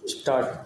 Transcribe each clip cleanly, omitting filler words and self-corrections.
Start.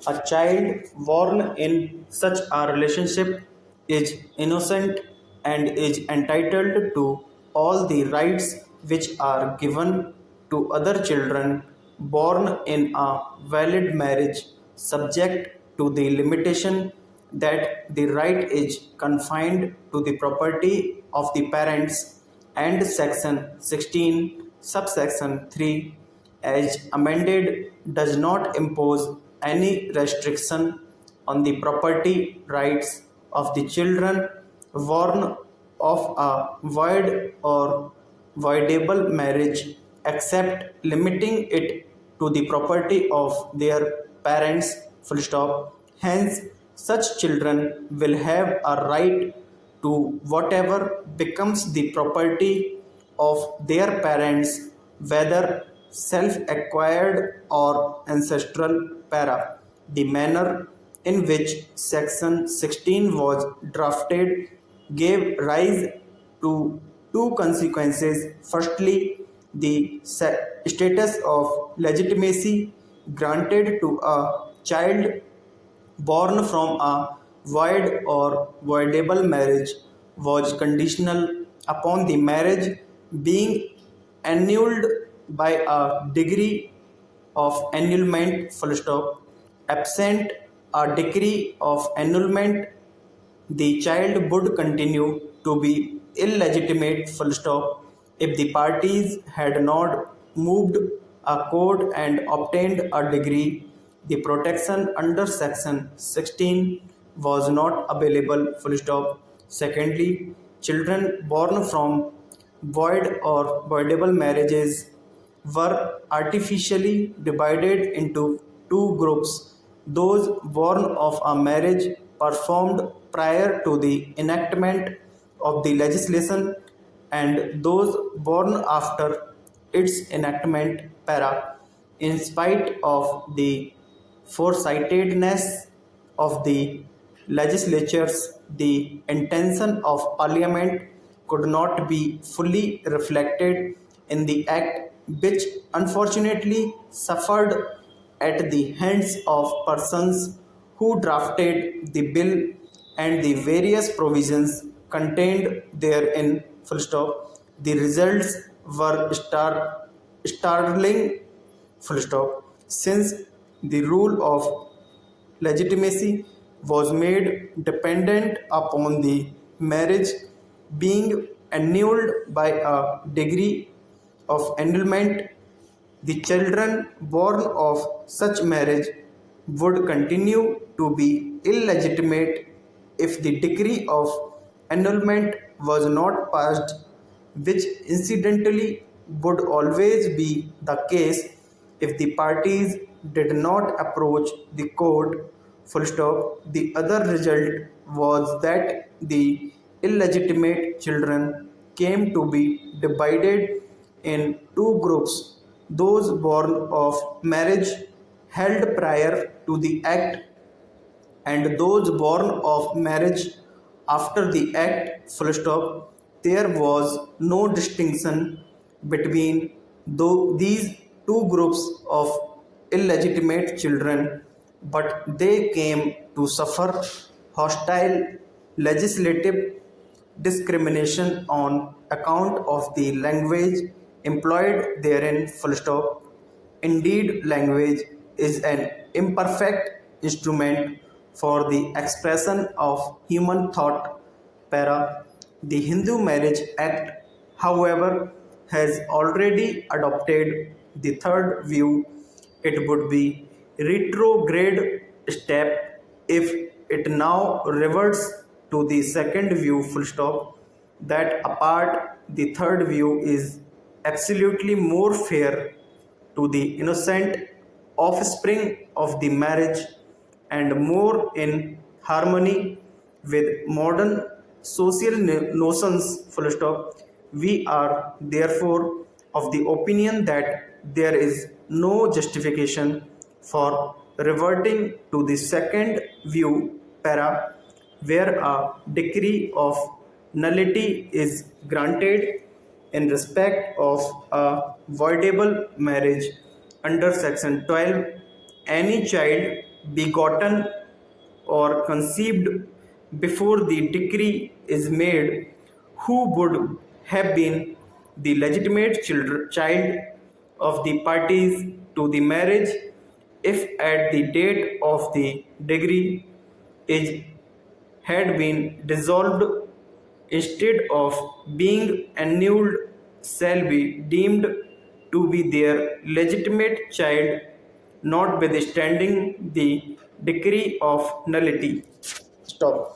A child born in such a relationship is innocent and is entitled to all the rights which are given to other children born in a valid marriage, subject to the limitation that the right is confined to the property of the parents, and Section 16, subsection 3, as amended, does not impose any restriction on the property rights of the children born of a void or voidable marriage, except limiting it to the property of their parents. Full stop. Hence, such children will have a right to whatever becomes the property of their parents, whether self acquired or ancestral. Para. The manner in which Section 16 was drafted gave rise to two consequences. Firstly, the status of legitimacy granted to a child born from a void or voidable marriage was conditional upon the marriage being annulled by a degree of annulment. Full stop. Absent a decree of annulment, the child would continue to be illegitimate. Full stop. If the parties had not moved a court and obtained a degree, the protection under Section 16 was not available. Full stop. Secondly, children born from void or voidable marriages were artificially divided into two groups: those born of a marriage performed prior to the enactment of the legislation, and those born after its enactment. Para. In spite of the foresightedness of the legislatures, the intention of Parliament could not be fully reflected in the Act, which unfortunately suffered at the hands of persons who drafted the bill, and the various provisions contained therein. Full stop. The results were startling. Full stop. Since the rule of legitimacy was made dependent upon the marriage being annulled by a degree of annulment, the children born of such marriage would continue to be illegitimate if the decree of annulment was not passed, which incidentally would always be the case if the parties did not approach the court. Full stop. The other result was that the illegitimate children came to be divided in two groups: those born of marriage held prior to the act, and those born of marriage after the act. Full stop. There was no distinction between these two groups of illegitimate children, but they came to suffer hostile legislative discrimination on account of the language employed therein. Full stop. Indeed, language is an imperfect instrument for the expression of human thought. Para. The Hindu Marriage Act, however, has already adopted the third view. It would be retrograde step if it now reverts to the second view. Full stop. That apart, the third view is absolutely more fair to the innocent offspring of the marriage and more in harmony with modern social notions. Full stop. We are therefore of the opinion that there is no justification for reverting to the second view. Para. Where a decree of nullity is granted in respect of a voidable marriage under Section 12, any child begotten or conceived before the decree is made who would have been the legitimate child of the parties to the marriage if at the date of the decree is had been dissolved instead of being annulled shall be deemed to be their legitimate child notwithstanding the decree of nullity. Stop.